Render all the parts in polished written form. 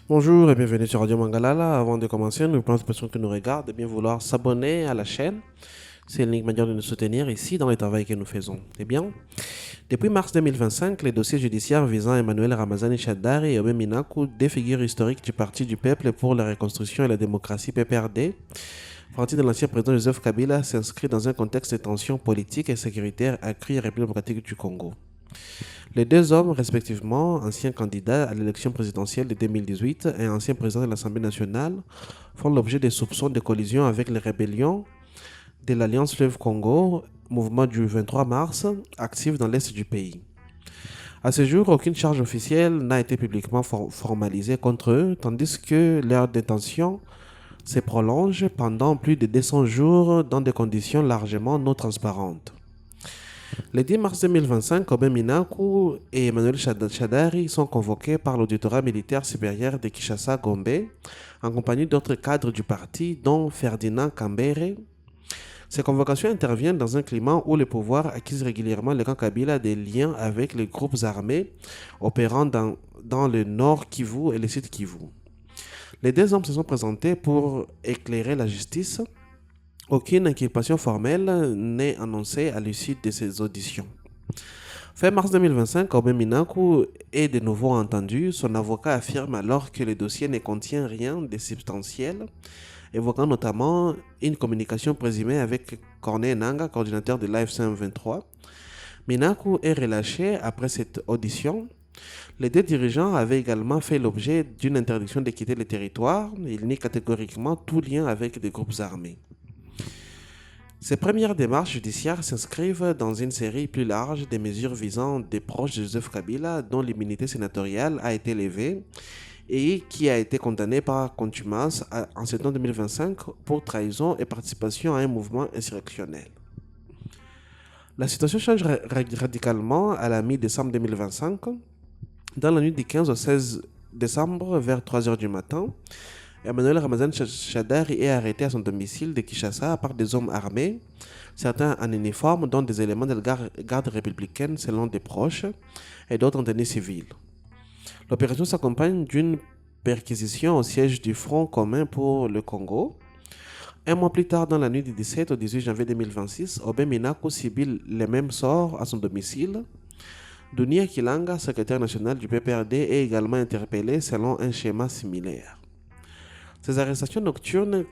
Bonjour et bienvenue sur Radio Mangalala. Avant de commencer, nous pensons aux personnes qui nous regardent de bien vouloir s'abonner à la chaîne. C'est l'unique manière de nous soutenir ici dans le travail que nous faisons. Eh bien, depuis mars 2025, les dossiers judiciaires visant Emmanuel Ramazani Shadari et Obé Minaku, deux figures historiques du Parti du Peuple pour la Reconstruction et la Démocratie PPRD, parti de l'ancien président Joseph Kabila, s'inscrit dans un contexte de tensions politiques et sécuritaires accrues en République démocratique du Congo. Les deux hommes, respectivement, anciens candidats à l'élection présidentielle de 2018 et anciens présidents de l'Assemblée nationale, font l'objet de soupçons de collision avec les rébellions de l'Alliance Fleuve Congo, mouvement du 23 mars, actif dans l'est du pays. À ce jour, aucune charge officielle n'a été publiquement formalisée contre eux, tandis que leur détention se prolonge pendant plus de 200 jours dans des conditions largement non transparentes. Le 10 mars 2025, Obé Minaku et Emmanuel Shadari sont convoqués par l'auditorat militaire supérieur de Kinshasa-Gombe en compagnie d'autres cadres du parti, dont Ferdinand Kambere. Ces convocations interviennent dans un climat où le pouvoir accuse régulièrement le camp Kabila des liens avec les groupes armés opérant dans le nord Kivu et le sud Kivu. Les deux hommes se sont présentés pour éclairer la justice. Aucune inculpation formelle n'est annoncée à l'issue de ces auditions. Fin mars 2025, Obé Minaku est de nouveau entendu. Son avocat affirme alors que le dossier ne contient rien de substantiel, évoquant notamment une communication présumée avec Corneille Nanga, coordinateur de l'AFC M23. Minaku est relâché après cette audition. Les deux dirigeants avaient également fait l'objet d'une interdiction de quitter le territoire. Ils nient catégoriquement tout lien avec des groupes armés. Ces premières démarches judiciaires s'inscrivent dans une série plus large de mesures visant des proches de Joseph Kabila dont l'immunité sénatoriale a été levée et qui a été condamné par contumace en septembre 2025 pour trahison et participation à un mouvement insurrectionnel. La situation change radicalement à la mi-décembre 2025. Dans la nuit du 15 au 16 décembre, vers 3 h du matin, Emmanuel Ramazani Shadari est arrêté à son domicile de Kinshasa par des hommes armés, certains en uniforme, dont des éléments de la garde républicaine selon des proches, et d'autres en tenue civile. L'opération s'accompagne d'une perquisition au siège du Front commun pour le Congo. Un mois plus tard, dans la nuit du 17 au 18 janvier 2026, Obé Minaku subit le même sort à son domicile. Dunia Kilanga, secrétaire national du PPRD, est également interpellé selon un schéma similaire. Ces arrestations nocturnes,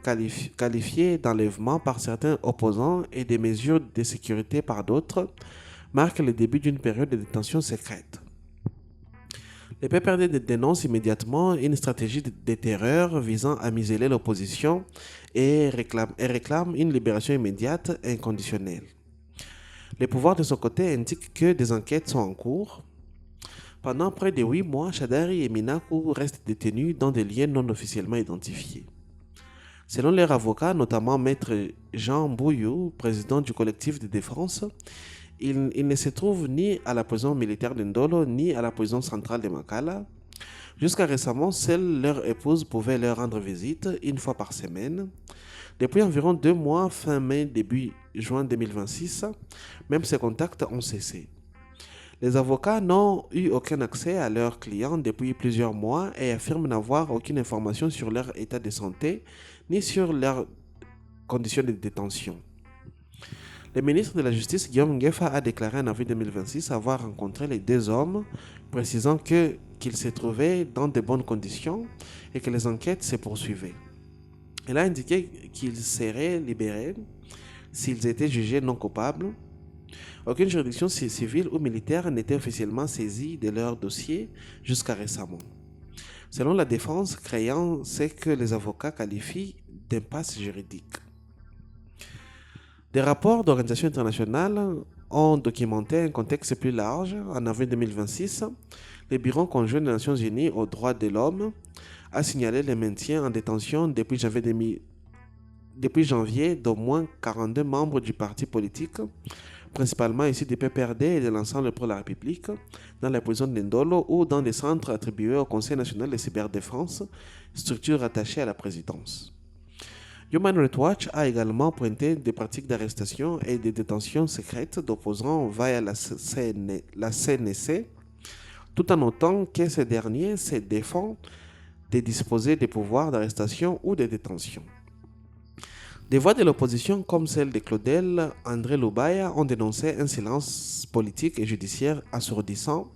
qualifiées d'enlèvement par certains opposants et des mesures de sécurité par d'autres, marquent le début d'une période de détention secrète. Les PPRD dénoncent immédiatement une stratégie de terreur visant à museler l'opposition et réclament une libération immédiate et inconditionnelle. Les pouvoirs de son côté indiquent que des enquêtes sont en cours. Pendant près de 8 mois, Shadari et Minaku restent détenus dans des lieux non officiellement identifiés. Selon leurs avocats, notamment Maître Jean Bouyou, président du collectif de défense, ils ne se trouvent ni à la prison militaire de Ndolo ni à la prison centrale de Makala. Jusqu'à récemment, seule leur épouse pouvait leur rendre visite une fois par semaine. Depuis environ 2 mois, fin mai, début juin 2026, même ces contacts ont cessé. Les avocats n'ont eu aucun accès à leurs clients depuis plusieurs mois et affirment n'avoir aucune information sur leur état de santé ni sur leurs conditions de détention. Le ministre de la Justice, Guillaume Ngefa, a déclaré en avril 2026 avoir rencontré les deux hommes, précisant qu'ils se trouvaient dans de bonnes conditions et que les enquêtes se poursuivaient. Il a indiqué qu'ils seraient libérés s'ils étaient jugés non coupables. Aucune juridiction civile ou militaire n'était officiellement saisie de leur dossier jusqu'à récemment. Selon la défense, créant ce que les avocats qualifient d'impasse juridique. Des rapports d'organisations internationales ont documenté un contexte plus large. En avril 2026, le Bureau conjoint des Nations Unies aux droits de l'homme a signalé le maintien en détention depuis janvier d'au moins 42 membres du parti politique, principalement issus du PPRD et de l'ensemble pour la République, dans la prison de Ndolo ou dans des centres attribués au Conseil national de cyberdéfense, structure rattachée à la présidence. Human Rights Watch a également pointé des pratiques d'arrestation et de détention secrètes d'opposants via la CNC, tout en notant que ces derniers se défendent de disposer des pouvoirs d'arrestation ou de détention. Des voix de l'opposition comme celle de Claudel André Loubaya ont dénoncé un silence politique et judiciaire assourdissant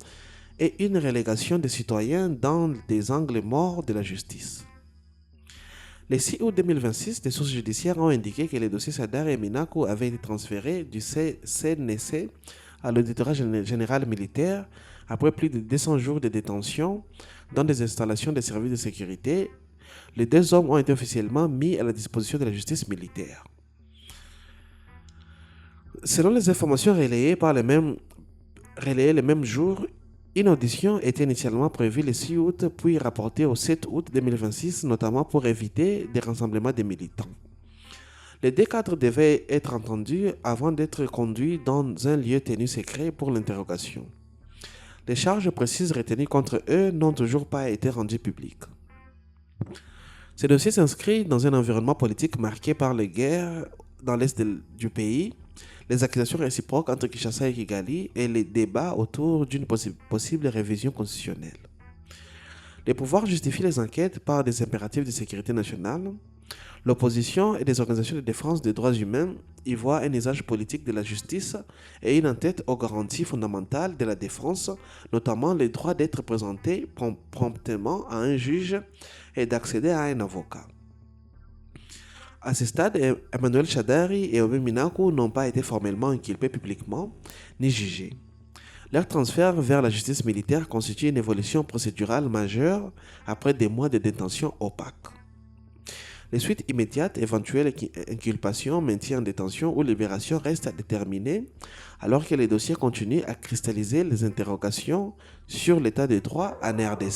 et une relégation des citoyens dans des angles morts de la justice. Le 6 août 2026, des sources judiciaires ont indiqué que les dossiers Sadar et Minaku avaient été transférés du CNC à l'auditorat général militaire après plus de 200 jours de détention dans des installations des services de sécurité. Les deux hommes ont été officiellement mis à la disposition de la justice militaire. Selon les informations relayées le même jour, une audition était initialement prévue le 6 août, puis rapportée au 7 août 2026, notamment pour éviter des rassemblements de militants. Les deux cadres devaient être entendus avant d'être conduits dans un lieu tenu secret pour l'interrogation. Les charges précises retenues contre eux n'ont toujours pas été rendues publiques. Ce dossier s'inscrit dans un environnement politique marqué par les guerres dans l'est du pays, les accusations réciproques entre Kinshasa et Kigali et les débats autour d'une possible révision constitutionnelle. Les pouvoirs justifient les enquêtes par des impératifs de sécurité nationale. L'opposition et des organisations de défense des droits humains y voient un usage politique de la justice et une entête aux garanties fondamentales de la défense, notamment le droit d'être présenté promptement à un juge et d'accéder à un avocat. À ce stade, Emmanuel Shadary et Obey Minaku n'ont pas été formellement inculpés publiquement ni jugés. Leur transfert vers la justice militaire constitue une évolution procédurale majeure après des mois de détention opaque. Les suites immédiates, éventuelles inculpations, maintien en détention ou libération restent à déterminer, alors que les dossiers continuent à cristalliser les interrogations sur l'état des droits en RDC.